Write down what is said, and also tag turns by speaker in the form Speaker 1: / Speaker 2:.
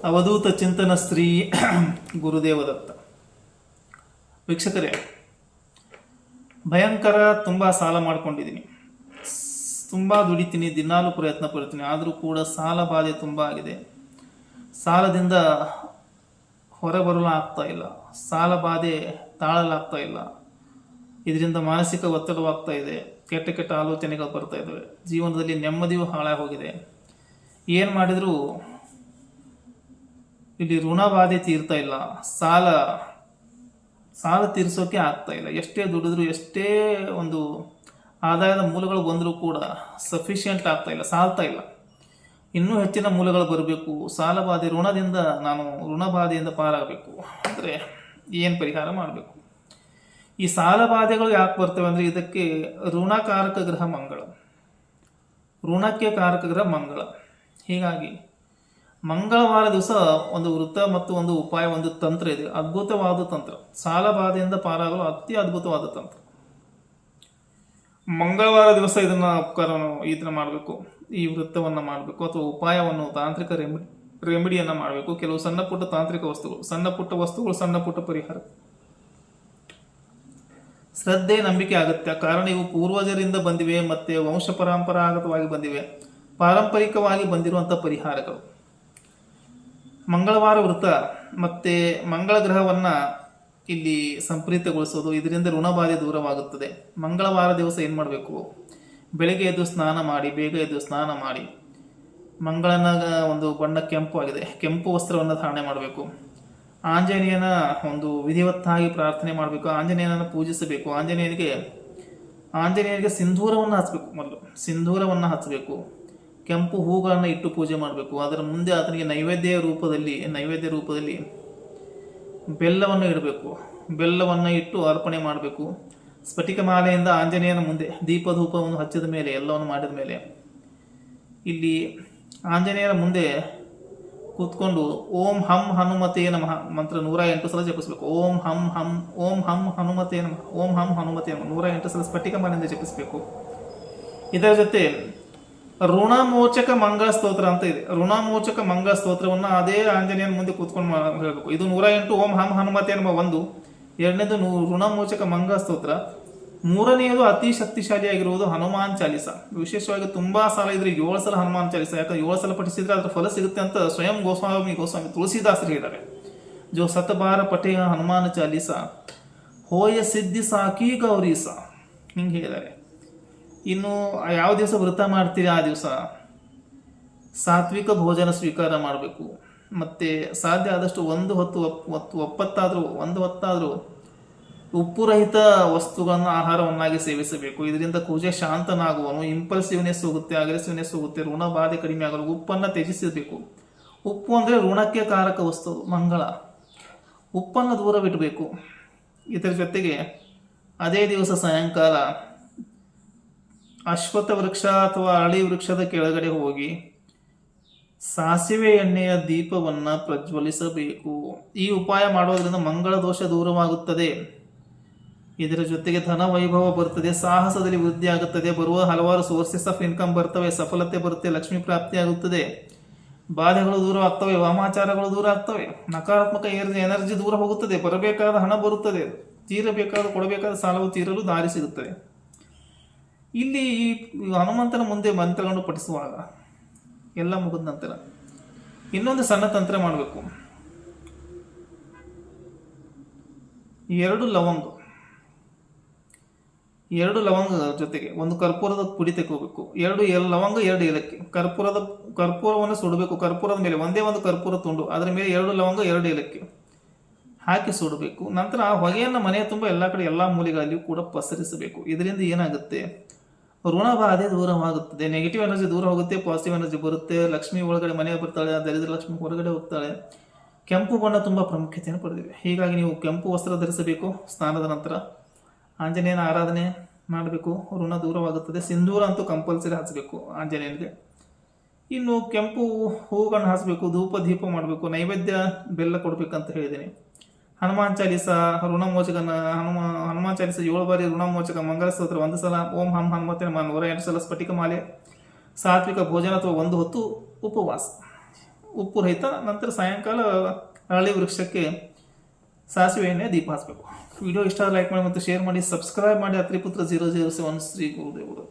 Speaker 1: ಅವಧೂತ ಚಿಂತನ ಶ್ರೀ ಗುರುದೇವದತ್ತ. ವೀಕ್ಷಕರೇ, ಭಯಂಕರ ತುಂಬ ಸಾಲ ಮಾಡ್ಕೊಂಡಿದ್ದೀನಿ, ತುಂಬ ದುಡಿತೀನಿ, ದಿನಾಲೂ ಪ್ರಯತ್ನ ಪಡ್ತೀನಿ, ಆದರೂ ಕೂಡ ಸಾಲ ಬಾಧೆ ತುಂಬ ಆಗಿದೆ. ಸಾಲದಿಂದ ಹೊರಬರಲು ಆಗ್ತಾ ಇಲ್ಲ, ಸಾಲ ಬಾಧೆ ತಾಳಲಾಗ್ತಾ ಇಲ್ಲ. ಇದರಿಂದ ಮಾನಸಿಕ ಒತ್ತಡವಾಗ್ತಾ ಇದೆ, ಕೆಟ್ಟ ಕೆಟ್ಟ ಆಲೋಚನೆಗಳು ಬರ್ತಾ ಇದ್ದಾವೆ, ಜೀವನದಲ್ಲಿ ನೆಮ್ಮದಿಯೂ ಹಾಳಾಗಿ ಹೋಗಿದೆ. ಏನು ಮಾಡಿದರೂ ಇಲ್ಲಿ ಋಣ ಬಾಧೆ ತೀರ್ತಾ ಇಲ್ಲ, ಸಾಲ ತೀರಿಸೋಕೆ ಆಗ್ತಾ ಇಲ್ಲ. ಎಷ್ಟೇ ದುಡಿದ್ರು, ಎಷ್ಟೇ ಒಂದು ಆದಾಯದ ಮೂಲಗಳು ಬಂದರೂ ಕೂಡ ಸಫಿಷಿಯೆಂಟ್ ಆಗ್ತಾ ಇಲ್ಲ, ಸಾಲ್ತಾ ಇಲ್ಲ. ಇನ್ನೂ ಹೆಚ್ಚಿನ ಮೂಲಗಳು ಬರಬೇಕು. ಸಾಲ ಬಾಧೆ, ಋಣದಿಂದ ನಾನು ಋಣ ಬಾಧೆಯಿಂದ ಪಾರಾಗಬೇಕು ಅಂದರೆ ಏನು ಪರಿಹಾರ ಮಾಡಬೇಕು? ಈ ಸಾಲ ಬಾಧೆಗಳು ಯಾಕೆ ಬರ್ತವೆ ಅಂದರೆ, ಇದಕ್ಕೆ ಋಣಕಾರಕ ಗ್ರಹ ಮಂಗಳ, ಋಣಕ್ಕೆ ಕಾರಕ ಗ್ರಹ ಮಂಗಳ. ಹೀಗಾಗಿ ಮಂಗಳವಾರ ದಿವಸ ಒಂದು ವೃತ್ತ ಮತ್ತು ಒಂದು ಉಪಾಯ, ಒಂದು ತಂತ್ರ ಇದೆ, ಅದ್ಭುತವಾದ ತಂತ್ರ. ಸಾಲ ಬಾಧೆಯಿಂದ ಪಾರಾಗಲು ಅತಿ ಅದ್ಭುತವಾದ ತಂತ್ರ. ಮಂಗಳವಾರ ದಿವಸ ಇದನ್ನು ಮಾಡಬೇಕು, ಈ ವೃತ್ತವನ್ನು ಮಾಡಬೇಕು, ಅಥವಾ ಉಪಾಯವನ್ನು, ತಾಂತ್ರಿಕ ರೆಮಿಡಿಯನ್ನು ಮಾಡಬೇಕು. ಕೆಲವು ಸಣ್ಣ ಪುಟ್ಟ ತಾಂತ್ರಿಕ ವಸ್ತುಗಳು, ಸಣ್ಣ ಪುಟ್ಟ ಪರಿಹಾರ. ಶ್ರದ್ಧೆ, ನಂಬಿಕೆ ಅಗತ್ಯ. ಕಾರಣ ಇವು ಪೂರ್ವಜರಿಂದ ಬಂದಿವೆ, ಮತ್ತೆ ವಂಶ ಪರಂಪರಾಗತವಾಗಿ ಬಂದಿವೆ, ಪಾರಂಪರಿಕವಾಗಿ ಬಂದಿರುವಂಥ ಪರಿಹಾರಗಳು. ಮಂಗಳವಾರ ವೃತ್ತ ಮತ್ತೆ ಮಂಗಳ ಗ್ರಹವನ್ನ ಇಲ್ಲಿ ಸಂಪ್ರೀತಗೊಳಿಸೋದು, ಇದರಿಂದ ಋಣಬಾಧೆ ದೂರವಾಗುತ್ತದೆ. ಮಂಗಳವಾರ ದಿವಸ ಏನು ಮಾಡಬೇಕು? ಬೆಳಗ್ಗೆ ಎದ್ದು ಸ್ನಾನ ಮಾಡಿ, ಬೇಗ ಎದ್ದು ಸ್ನಾನ ಮಾಡಿ, ಮಂಗಳನ ಒಂದು ಬಣ್ಣ ಕೆಂಪು ಆಗಿದೆ, ಕೆಂಪು ವಸ್ತ್ರವನ್ನು ಧಾರಣೆ ಮಾಡಬೇಕು. ಆಂಜನೇಯನ ಒಂದು ವಿಧಿವತ್ತಾಗಿ ಪ್ರಾರ್ಥನೆ ಮಾಡಬೇಕು, ಆಂಜನೇಯನನ್ನು ಪೂಜಿಸಬೇಕು. ಆಂಜನೇಯನಿಗೆ ಸಿಂಧೂರವನ್ನು ಹಚ್ಚಬೇಕು. ಮೊದಲು ಸಿಂಧೂರವನ್ನು ಹಚ್ಚಬೇಕು, ಕೆಂಪು ಹೂಗಳನ್ನು ಇಟ್ಟು ಪೂಜೆ ಮಾಡಬೇಕು. ಅದರ ಮುಂದೆ ಆತನಿಗೆ ನೈವೇದ್ಯ ರೂಪದಲ್ಲಿ ಬೆಲ್ಲವನ್ನು ಇಡಬೇಕು. ಬೆಲ್ಲವನ್ನು ಇಟ್ಟು ಅರ್ಪಣೆ ಮಾಡಬೇಕು. ಸ್ಫಟಿಕ ಮಾಲೆಯಿಂದ ಆಂಜನೇಯನ ಮುಂದೆ ದೀಪಧೂಪವನ್ನು ಹಚ್ಚಿದ ಮೇಲೆ, ಎಲ್ಲವನ್ನು ಮಾಡಿದ ಮೇಲೆ, ಇಲ್ಲಿ ಆಂಜನೇಯನ ಮುಂದೆ ಕೂತ್ಕೊಂಡು ಓಂ ಹಂ ಹನುಮತೇ ನಮಃ ಮಂತ್ರ 108 ಸಲ ಜಪಿಸಬೇಕು. ಓಂ ಹಂ ಹನುಮತೇ ನಮಃ, ಓಂ ಹಂ ಹನುಮತೇ ನಮಃ 108 ಸಲ ಸ್ಫಟಿಕ ಮಾಲೆಯಿಂದ ಜಪಿಸಬೇಕು. ಇದರ ಜೊತೆ ಋಣಮೋಚಕ ಮಂಗಳ ಸ್ತೋತ್ರ ಅಂತ ಇದೆ. ಋಣಮೋಚಕ ಮಂಗಳ ಸ್ತೋತ್ರವನ್ನು ಅದೇ ಆಂಜನೇಯನ ಮುಂದೆ ಕೂತ್ಕೊಂಡು ಹೇಳಬೇಕು. ಇದು 108 ಓಂ ಹಂ ಹನುಮತೇ ನಮಃ 1. ಎರಡನೇದು ಋಣಮೋಚಕ ಮಂಗಳ ಸ್ತೋತ್ರ. ಮೂರನೆಯದು ಅತಿ ಶಕ್ತಿಶಾಲಿಯಾಗಿರುವುದು ಹನುಮಾನ್ ಚಾಲಿಸ. ವಿಶೇಷವಾಗಿ ತುಂಬಾ ಸಾಲ ಇದ್ರೆ 7 ಸಲ ಹನುಮಾನ್ ಚಾಲಿಸ, ಯಾಕಂದ್ರೆ 7 ಸಲ ಪಠಿಸಿದ್ರೆ ಅದರ ಫಲ ಸಿಗುತ್ತೆ ಅಂತ ಸ್ವಯಂ ಗೋಸ್ವಾಮಿ ತುಳಸಿದಾಸರು ಹೇಳಿದ್ದಾರೆ. ಜೋ ಸತಬಾರ ಪಠೇಯ ಹನುಮಾನ್ ಚಾಲಿಸ ಹೋಯ ಸಿದ್ಧಿ ಸಾಕಿ ಗೌರೀಸ, ಹಿಂಗೆ ಹೇಳಿದ್ದಾರೆ. ಇನ್ನು ಯಾವ ದಿವಸ ವ್ರತ ಮಾಡ್ತೀರಿ ಆ ದಿವಸ ಸಾತ್ವಿಕ ಭೋಜನ ಸ್ವೀಕಾರ ಮಾಡಬೇಕು. ಮತ್ತೆ ಸಾಧ್ಯ ಆದಷ್ಟು ಒಂದು ಹೊತ್ತಾದರೂ ಉಪ್ಪುರಹಿತ ವಸ್ತುಗಳನ್ನು ಆಹಾರವನ್ನಾಗಿ ಸೇವಿಸಬೇಕು. ಇದರಿಂದ ಕುಜ ಶಾಂತನಾಗುವನು. ಇಂಪಲ್ಸಿವ್ನೆಸ್ ಹೋಗುತ್ತೆ, ಅಗ್ರೆಸಿವ್ನೆಸ್ ಹೋಗುತ್ತೆ, ಋಣ ಬಾಧೆ ಕಡಿಮೆ ಆಗಲು ಉಪ್ಪನ್ನು ತ್ಯಜಿಸಬೇಕು. ಉಪ್ಪು ಅಂದರೆ ಋಣಕ್ಕೆ ಕಾರಕ ವಸ್ತು ಮಂಗಳ. ಉಪ್ಪನ್ನು ದೂರ ಬಿಡಬೇಕು. ಇದರ ಜೊತೆಗೆ ಅದೇ ದಿವಸ ಸಾಯಂಕಾಲ ಅಶ್ವತ್ಥ ವೃಕ್ಷ ಅಥವಾ ಅರಳಿ ವೃಕ್ಷದ ಕೆಳಗಡೆ ಹೋಗಿ ಸಾಸಿವೆ ಎಣ್ಣೆಯ ದೀಪವನ್ನು ಪ್ರಜ್ವಲಿಸಬೇಕು. ಈ ಉಪಾಯ ಮಾಡೋದ್ರಿಂದ ಮಂಗಳ ದೋಷ ದೂರವಾಗುತ್ತದೆ. ಇದರ ಜೊತೆಗೆ ಧನ ವೈಭವ ಬರ್ತದೆ, ಸಾಹಸದಲ್ಲಿ ವೃದ್ಧಿ ಆಗುತ್ತದೆ, ಬರುವ ಹಲವಾರು ಸೋರ್ಸಸ್ ಆಫ್ ಇನ್ಕಮ್ ಬರ್ತವೆ, ಸಫಲತೆ ಬರುತ್ತೆ, ಲಕ್ಷ್ಮೀ ಪ್ರಾಪ್ತಿ ಆಗುತ್ತದೆ, ಬಾಧೆಗಳು ದೂರ ಆಗ್ತವೆ, ವಾಮಾಚಾರಗಳು ದೂರ ಆಗ್ತವೆ, ನಕಾರಾತ್ಮಕ ಎನರ್ಜಿ ದೂರ ಹೋಗುತ್ತದೆ, ಬರಬೇಕಾದ ಹಣ ಬರುತ್ತದೆ, ಕೊಡಬೇಕಾದ ಸಾಲವು ತೀರಲು ದಾರಿ ಸಿಗುತ್ತದೆ. ಇಲ್ಲಿ ಈ ಹನುಮಂತನ ಮುಂದೆ ಮಂತ್ರಗಳನ್ನು ಪಠಿಸುವಾಗ ಎಲ್ಲ ಮುಗಿದ ನಂತರ ಇನ್ನೊಂದು ಸಣ್ಣ ತಂತ್ರ ಮಾಡಬೇಕು. 2 ಲವಂಗ ಜೊತೆಗೆ ಒಂದು ಕರ್ಪೂರದ ಪುಡಿ ತೆಗೋಬೇಕು. 2 ಲವಂಗ, 2 ಏಲಕ್ಕಿ. ಕರ್ಪೂರವನ್ನು ಸುಡಬೇಕು. ಕರ್ಪೂರದ ಮೇಲೆ ಒಂದೇ ಒಂದು ಕರ್ಪೂರ ತುಂಡು, ಅದರ ಮೇಲೆ 2 ಲವಂಗ, 2 ಏಲಕ್ಕಿ ಹಾಕಿ ಸುಡಬೇಕು. ನಂತರ ಆ ಹೊಗೆಯನ್ನು ಮನೆಯ ತುಂಬ ಎಲ್ಲ ಕಡೆ, ಎಲ್ಲ ಮೂಲೆಗಳಲ್ಲಿಯೂ ಕೂಡ ಪಸರಿಸಬೇಕು. ಇದರಿಂದ ಏನಾಗುತ್ತೆ? ಋಣ ಬಾಧೆ ದೂರವಾಗುತ್ತದೆ, ನೆಗೆಟಿವ್ ಎನರ್ಜಿ ದೂರ ಹೋಗುತ್ತೆ, ಪಾಸಿಟಿವ್ ಎನರ್ಜಿ ಬರುತ್ತೆ, ಲಕ್ಷ್ಮಿ ಒಳಗಡೆ ಮನೆ ಬರ್ತಾಳೆ, ದರಿದ್ರ ಲಕ್ಷ್ಮಿ ಹೊರಗಡೆ ಹೋಗ್ತಾಳೆ. ಕೆಂಪು ಬಣ್ಣ ತುಂಬ ಪ್ರಾಮುಖ್ಯತೆಯನ್ನು ಪಡೆದಿವೆ. ಹೀಗಾಗಿ ನೀವು ಕೆಂಪು ವಸ್ತ್ರ ಧರಿಸಬೇಕು. ಸ್ನಾನದ ನಂತರ ಆಂಜನೇಯನ ಆರಾಧನೆ ಮಾಡಬೇಕು, ಋಣ ದೂರವಾಗುತ್ತದೆ. ಸಿಂಧೂರ ಅಂತೂ ಕಂಪಲ್ಸರಿ ಹಚ್ಚಬೇಕು ಆಂಜನೇಯನಿಗೆ. ಇನ್ನು ಕೆಂಪು ಹೂಗಳನ್ನು ಹಚ್ಚಬೇಕು, ಧೂಪ ದೀಪ ಮಾಡಬೇಕು, ನೈವೇದ್ಯ ಬೆಲ್ಲ ಕೊಡ್ಬೇಕಂತ ಹೇಳಿದ್ದೀನಿ. ಹನುಮಾನ್ ಚಾಲಿಸ ಹನುಮಾನ್ ಚಾಲಿಸ 7 ಬಾರಿ, ಋಣಮೋಚಕ ಮಂಗಲ ಸ್ತೋತ್ರ 1 ಸಲ, ಓಂ ಹಂ ಹನುಮತೇ ನಮಃ 108 ಸಲ, ಸ್ಫಟಿಕ ಮಾಲೆ, ಸಾತ್ವಿಕ ಭೋಜನ ಅಥವಾ 1 ಹೊತ್ತು ಉಪವಾಸ. ಉಪ್ಪು ರಹಿತ. ನಂತರ ಸಾಯಂಕಾಲ ಅರಳಿ ವೃಕ್ಷಕ್ಕೆ ಸಾಸಿವೆ ಎಣ್ಣೆ ದೀಪ ಹಚ್ಚಬೇಕು. ವಿಡಿಯೋ ಇಷ್ಟ ಲೈಕ್ ಮಾಡಿ ಮತ್ತು ಶೇರ್ ಮಾಡಿ, ಸಬ್ಸ್ಕ್ರೈಬ್ ಮಾಡಿ. ಅತ್ರಿಪುತ್ರ 007 ಶ್ರೀ ಗುರುದೇವರು.